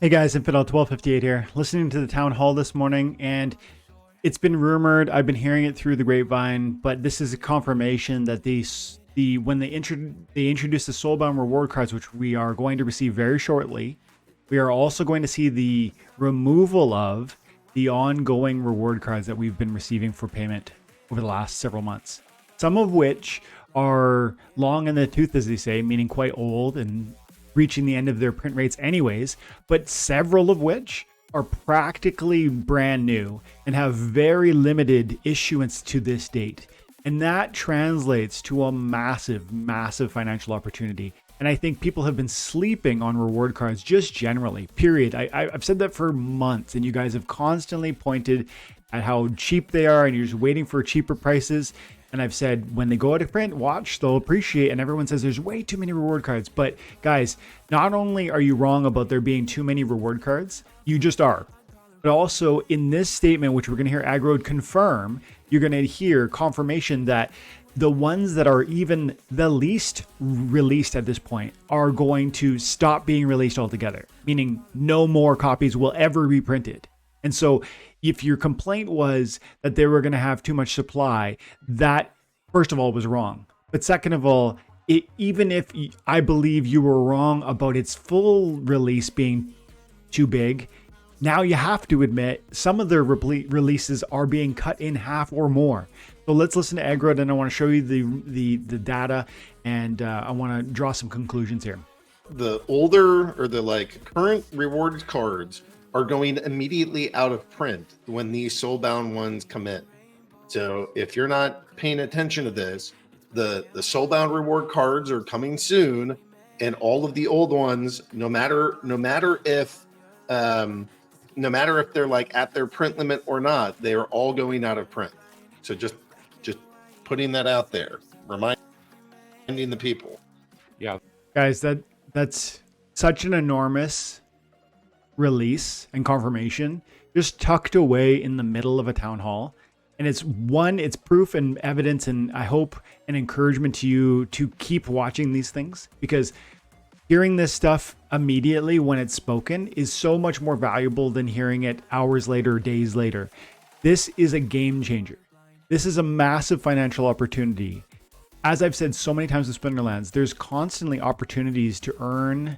Hey guys, Infidel 1258 here, listening to the town hall this morning, and it's been rumored, I've been hearing it through the grapevine, but this is a confirmation that when they introduce the soulbound reward cards, which we are going to receive very shortly, we are also going to see the removal of the ongoing reward cards that we've been receiving for payment over the last several months. Some of which are long in the tooth, as they say, meaning quite old and reaching the end of their print rates anyways, but several of which are practically brand new and have very limited issuance to this date. And that translates to a massive, massive financial opportunity. And I think people have been sleeping on reward cards just generally, period. I've said that for months, and you guys have constantly pointed at how cheap they are and you're just waiting for cheaper prices. And I've said, when they go out of print, watch, they'll appreciate. And everyone says there's way too many reward cards. But guys, not only are you wrong about there being too many reward cards, you just are. But also in this statement, which we're going to hear Aggroed confirm, you're going to hear confirmation that the ones that are even the least released at this point are going to stop being released altogether, meaning no more copies will ever be printed. And so if your complaint was that they were going to have too much supply, that first of all was wrong. But second of all, even if I believe you were wrong about its full release being too big, now you have to admit some of their releases are being cut in half or more. So let's listen to Aggroed, and I want to show you the data, and I want to draw some conclusions here. The older or the current reward cards are going immediately out of print when these soulbound ones come in. So if you're not paying attention to this, the soulbound reward cards are coming soon, and all of the old ones, no matter if they're like at their print limit or not, they are all going out of print. So just putting that out there, reminding the people. Yeah, guys, that's such an enormous release and confirmation, just tucked away in the middle of a town hall. And it's proof and evidence, and I hope an encouragement to you to keep watching these things, because hearing this stuff immediately when it's spoken is so much more valuable than hearing it hours later, days later. This is a game changer. This is a massive financial opportunity. As I've said so many times with Splinterlands, there's constantly opportunities to earn,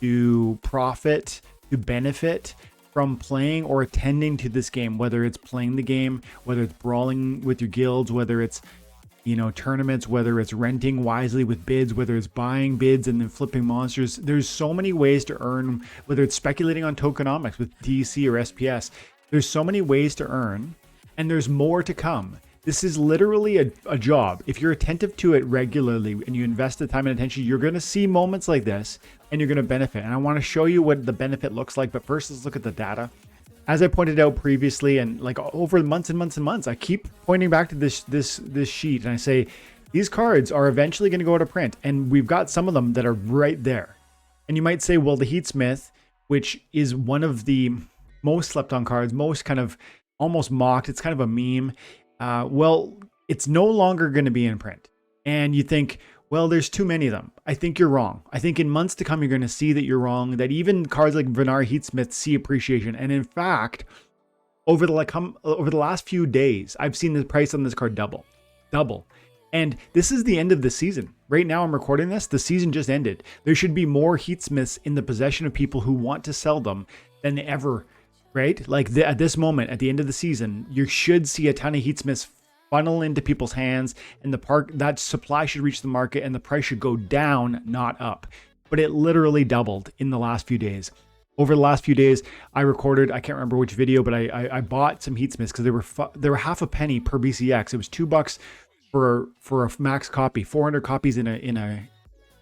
to profit, to benefit from playing or attending to this game, whether it's playing the game, whether it's brawling with your guilds, whether it's tournaments, whether it's renting wisely with bids, whether it's buying bids and then flipping monsters. There's so many ways to earn, whether it's speculating on tokenomics with DC or SPS. There's so many ways to earn, and there's more to come. This is literally a job. If you're attentive to it regularly and you invest the time and attention, you're going to see moments like this and you're going to benefit. And I want to show you what the benefit looks like. But first, let's look at the data. As I pointed out previously, and like over months and months and months, I keep pointing back to this sheet, and I say these cards are eventually going to go out of print, and we've got some of them that are right there. And you might say, well, the Heatsmith, which is one of the most slept on cards, most kind of almost mocked, it's kind of a meme. Well, it's no longer going to be in print. And you think, well, there's too many of them. I think you're wrong. I think in months to come, you're going to see that you're wrong, that even cards like Venari Heatsmith see appreciation. And in fact, over the last few days, I've seen the price on this card double. And this is the end of the season. Right now I'm recording this. The season just ended. There should be more Heatsmiths in the possession of people who want to sell them than ever, right? At this moment, at the end of the season, you should see a ton of Heatsmiths funnel into people's hands, and that supply should reach the market and the price should go down, not up. But it literally doubled in the last few days. Over the last few days, I recorded, I can't remember which video, but I bought some Heatsmiths because they were half a penny per BCX. It was $2 for a max copy, 400 copies in a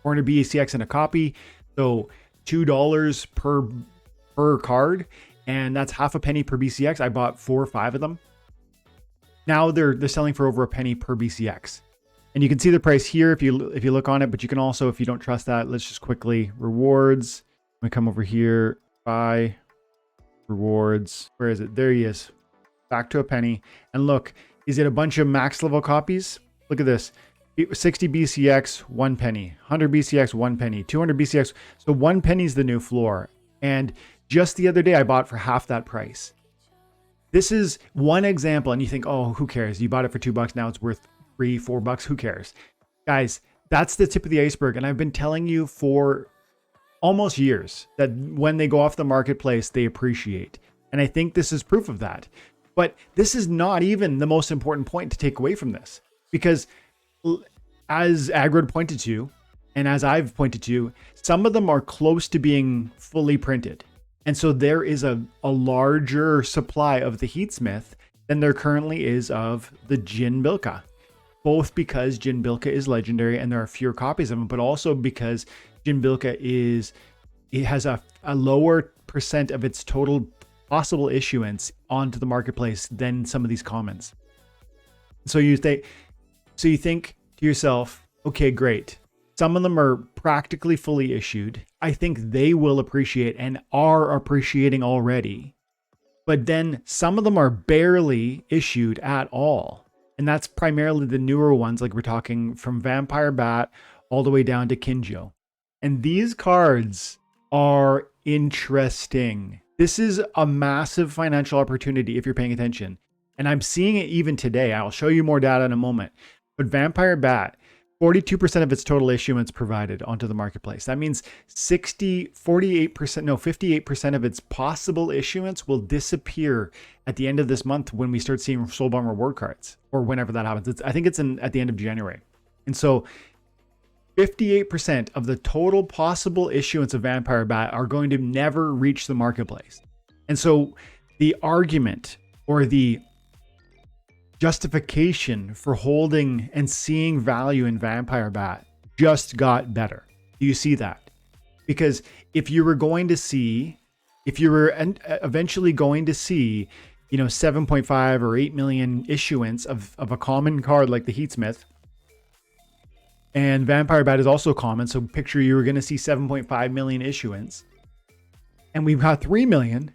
400 BCX in a copy. So $2 per card, and that's half a penny per BCX. I bought 4 or 5 of them. Now they're selling for over a penny per BCX. And you can see the price here if you look on it, but you can also, if you don't trust that, let's just quickly rewards. I'm gonna come over here, buy rewards. Where is it? There he is. Back to a penny. And look, is it a bunch of max level copies? Look at this. 60 BCX, 1 penny. 100 BCX, 1 penny. 200 BCX. So 1 penny is the new floor. And Just the other day, I bought for half that price. This is one example, and you think, oh, who cares? You bought it for $2, now it's worth $3-4. Who cares? Guys, that's the tip of the iceberg. And I've been telling you for almost years that when they go off the marketplace, they appreciate. And I think this is proof of that. But this is not even the most important point to take away from this. Because as Agrid pointed to, and as I've pointed to, some of them are close to being fully printed. And so there is a larger supply of the Heatsmith than there currently is of the Jin Bilka. Both because Jin Bilka is legendary and there are fewer copies of them, but also because Jin Bilka has a lower percent of its total possible issuance onto the marketplace than some of these commons. So you think to yourself, okay, great. Some of them are practically fully issued. I think they will appreciate and are appreciating already. But then some of them are barely issued at all. And that's primarily the newer ones, like we're talking from Vampire Bat all the way down to Kinjo. And these cards are interesting. This is a massive financial opportunity if you're paying attention. And I'm seeing it even today. I'll show you more data in a moment. But Vampire Bat, 42% of its total issuance provided onto the marketplace. That means 58% of its possible issuance will disappear at the end of this month when we start seeing Soulbound reward cards, or whenever that happens. I think it's at the end of January. And so 58% of the total possible issuance of Vampire Bat are going to never reach the marketplace. And so the argument or the justification for holding and seeing value in Vampire Bat just got better. Do you see that? Because if you were eventually going to see, 7.5 or 8 million issuance of a common card like the Heatsmith, and Vampire Bat is also common, so picture you were going to see 7.5 million issuance, and we've got 3 million,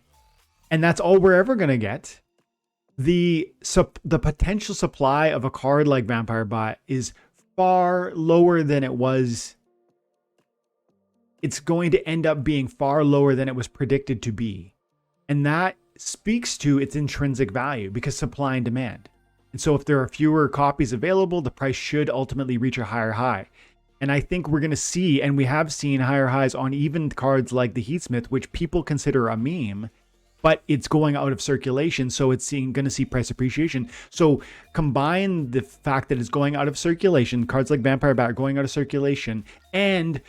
and that's all we're ever going to get. The potential supply of a card like Vampire Bat is far lower than it was. It's going to end up being far lower than it was predicted to be. And that speaks to its intrinsic value because supply and demand. And so if there are fewer copies available, the price should ultimately reach a higher high. And I think we're going to see, and we have seen higher highs on even cards like the Heatsmith, which people consider a meme, but it's going out of circulation, so it's going to see price appreciation. So combine the fact that it's going out of circulation, cards like Vampire Bat are going out of circulation, and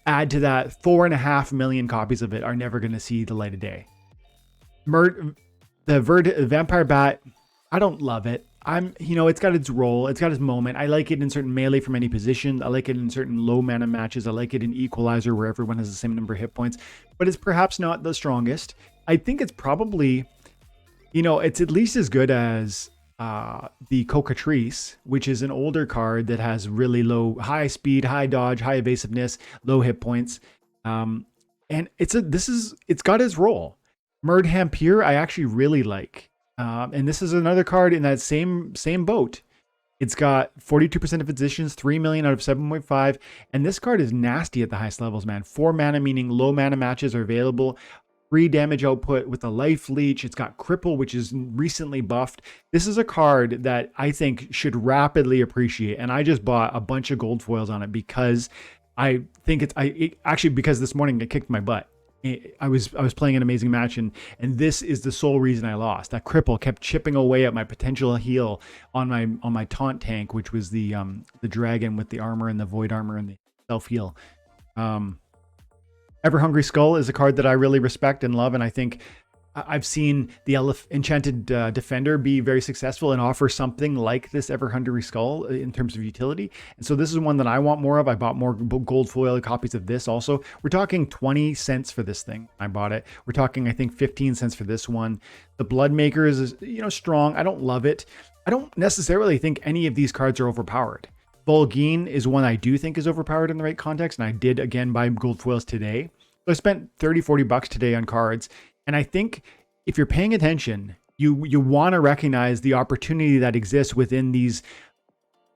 add to that 4.5 million copies of it are never going to see the light of day. Vampire Bat, I don't love it. It's got its role, it's got its moment. I like it in certain melee from any position. I like it in certain low mana matches. I like it in Equalizer where everyone has the same number of hit points, but it's perhaps not the strongest. I think it's probably, it's at least as good as the Cocatrice, which is an older card that has really high speed, high dodge, high evasiveness, low hit points. And it's got its role. Murdhampier, I actually really like. And this is another card in that same boat. It's got 42% of its issuance, 3 million out of 7.5. And this card is nasty at the highest levels, man. 4 mana, meaning low mana matches are available. 3 damage output with a life leech. It's got cripple, which is recently buffed. This is a card that I think should rapidly appreciate. And I just bought a bunch of gold foils on it because I think because this morning it kicked my butt. I was playing an amazing match, and this is the sole reason I lost. That cripple kept chipping away at my potential heal on my taunt tank, which was the dragon with the armor and the void armor and the self heal. Ever Hungry Skull is a card that I really respect and love, and I think I've seen the Enchanted Defender be very successful and offer something like this Ever Hungry Skull in terms of utility. And so this is one that I want more of. I bought more gold foil copies of this also. We're talking 20 cents for this thing. I bought it. We're talking, I think, 15 cents for this one. The Bloodmaker is, strong. I don't love it. I don't necessarily think any of these cards are overpowered. Vol'gin is one I do think is overpowered in the right context, and I did again buy gold foils today. So I spent $30-40 today on cards. And I think if you're paying attention, you want to recognize the opportunity that exists within these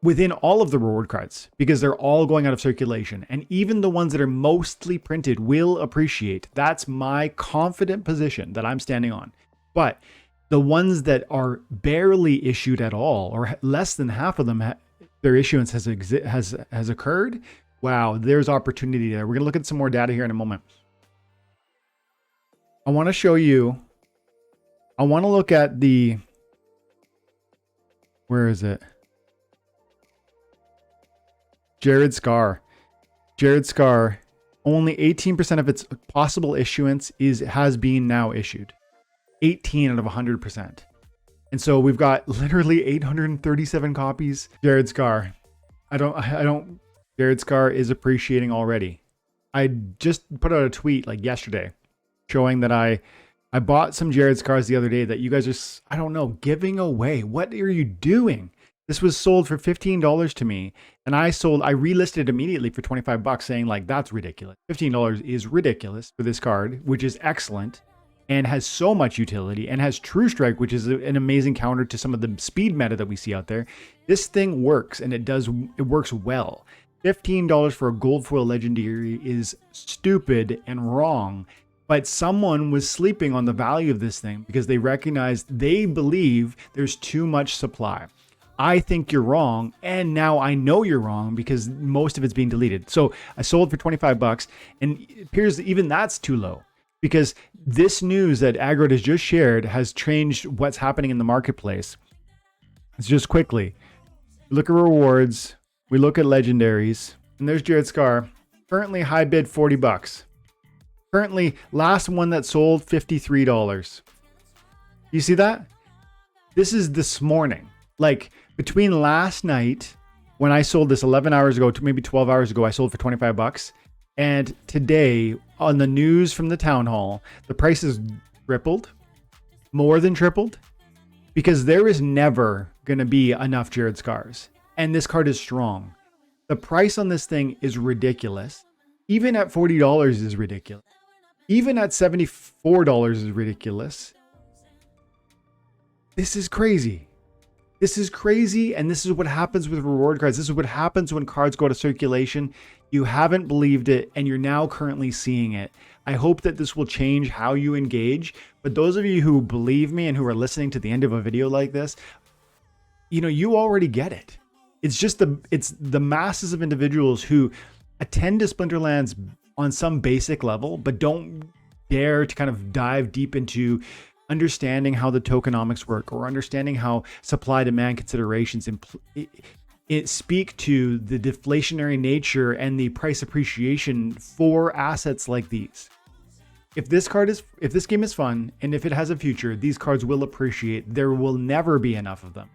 within all of the reward cards, because they're all going out of circulation. And even the ones that are mostly printed will appreciate. That's my confident position that I'm standing on. But the ones that are barely issued at all, or less than half of them, their issuance has occurred. Wow, there's opportunity there. We're going to look at some more data here in a moment. I want to show you, I want to look at the, where is it? Jared Scar. Jared Scar, only 18% of its possible issuance has been now issued. 18 out of 100%. And so we've got literally 837 copies. Jared Scar. Jared Scar is appreciating already. I just put out a tweet like yesterday showing that I bought some Jared Scars the other day that you guys are, I don't know, giving away. What are you doing? This was sold for $15 to me, and I relisted immediately for $25 saying like, that's ridiculous. $15 is ridiculous for this card, which is excellent and has so much utility and has True Strike, which is an amazing counter to some of the speed meta that we see out there. This thing works, and it works well. $15 for a gold foil legendary is stupid and wrong, but someone was sleeping on the value of this thing because they believe there's too much supply. I think you're wrong, and now I know you're wrong because most of it's being deleted. So I sold for $25, and it appears that even that's too low because this news that Agro has just shared has changed what's happening in the marketplace. It's just quickly. Look at rewards. We look at legendaries, and there's Jared Scar. Currently high bid $40. Currently, last one that sold $53. You see that? This is this morning. Like between last night when I sold this 11 hours ago to maybe 12 hours ago, I sold for $25. And today on the news from the town hall, the price has tripled, more than tripled, because there is never going to be enough Jared Scars. And this card is strong. The price on this thing is ridiculous. Even at $40 is ridiculous. Even at $74 is ridiculous. This is crazy. This is crazy, and this is what happens with reward cards. This is what happens when cards go to circulation. You haven't believed it, and you're now currently seeing it. I hope that this will change how you engage. But those of you who believe me and who are listening to the end of a video like this, you already get it. It's just the masses of individuals who attend to Splinterlands on some basic level, but don't dare to kind of dive deep into understanding how the tokenomics work or understanding how supply demand considerations it speak to the deflationary nature and the price appreciation for assets like these. If this game is fun and if it has a future, these cards will appreciate. There will never be enough of them.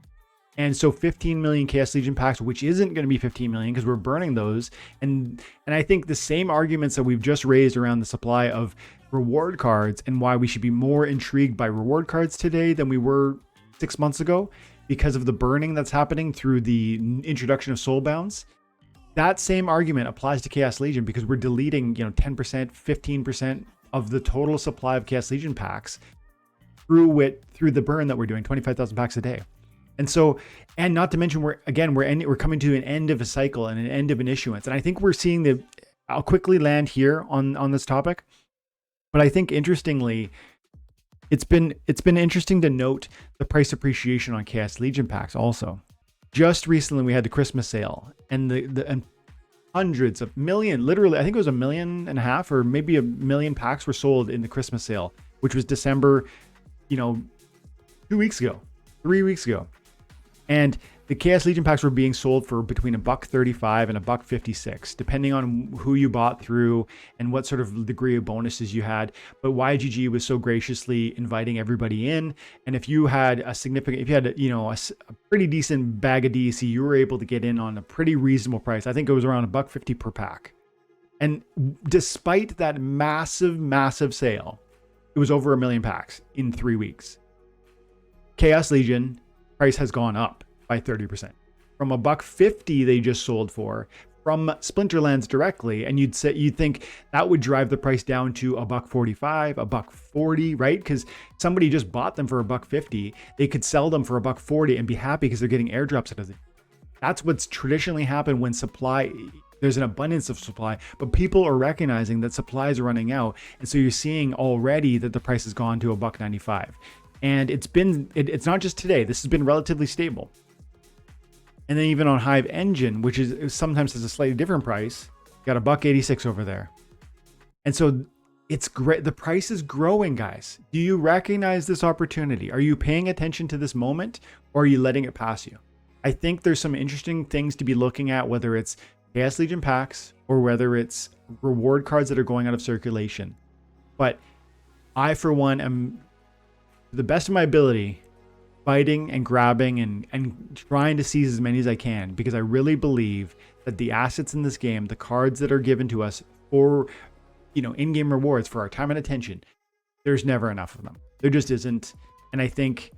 And so 15 million Chaos Legion packs, which isn't going to be 15 million because we're burning those. And I think the same arguments that we've just raised around the supply of reward cards and why we should be more intrigued by reward cards today than we were 6 months ago because of the burning that's happening through the introduction of soulbounds. That same argument applies to Chaos Legion because we're deleting, 10%, 15% of the total supply of Chaos Legion packs through the burn that we're doing, 25,000 packs a day. And so, and not to mention, we're coming to an end of a cycle and an end of an issuance. And I think we're seeing I'll quickly land here on this topic. But I think interestingly, it's been interesting to note the price appreciation on Chaos Legion packs also. Just recently, we had the Christmas sale and and hundreds of literally, I think it was 1.5 million or maybe 1 million packs were sold in the Christmas sale, which was December, 2 weeks ago, 3 weeks ago. And the Chaos Legion packs were being sold for between $1.35 and $1.56, depending on who you bought through and what sort of degree of bonuses you had. But YGG was so graciously inviting everybody in. And if you had a pretty decent bag of DEC, you were able to get in on a pretty reasonable price. I think it was around $1.50 per pack. And despite that massive, massive sale, it was over 1 million packs in 3 weeks. Chaos Legion price has gone up by 30%. From $1.50 they just sold for from Splinterlands directly, and you'd think that would drive the price down to $1.45, $1.40, right? Because somebody just bought them for $1.50. They could sell them for $1.40 and be happy because they're getting airdrops out of it. That's what's traditionally happened when there's an abundance of supply, but people are recognizing that supply is running out. And so you're seeing already that the price has gone to $1.95. And it's not just today. This has been relatively stable. And then even on Hive Engine, which is sometimes has a slightly different price, got $1.86 over there. And so it's great. The price is growing, guys. Do you recognize this opportunity? Are you paying attention to this moment, or are you letting it pass you? I think there's some interesting things to be looking at, whether it's Chaos Legion packs or whether it's reward cards that are going out of circulation. But I, for one, am, to the best of my ability, fighting and grabbing and trying to seize as many as I can, because I really believe that the assets in this game, the cards that are given to us for, in-game rewards for our time and attention, there's never enough of them. There just isn't. And I think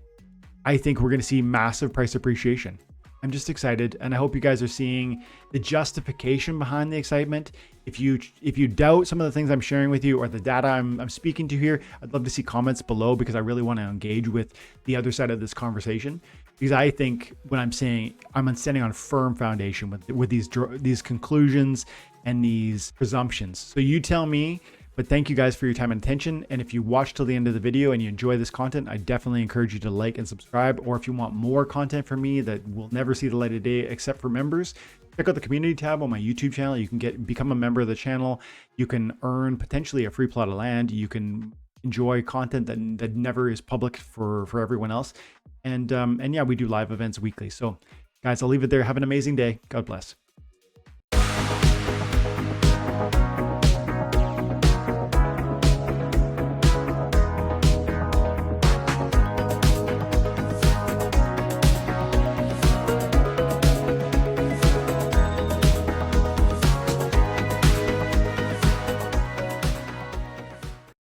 we're going to see massive price appreciation. I'm just excited, and I hope you guys are seeing the justification behind the excitement. If you doubt some of the things I'm sharing with you or the data I'm speaking to here, I'd love to see comments below, because I really want to engage with the other side of this conversation. Because I think when I'm saying I'm standing on firm foundation with these conclusions and these presumptions. So you tell me. But thank you guys for your time and attention. And if you watch till the end of the video and you enjoy this content, I definitely encourage you to like and subscribe. Or if you want more content from me that will never see the light of day except for members, check out the community tab on my YouTube channel. You can become a member of the channel. You can earn potentially a free plot of land. You can enjoy content that never is public for everyone else. And yeah, we do live events weekly. So guys, I'll leave it there. Have an amazing day. God bless.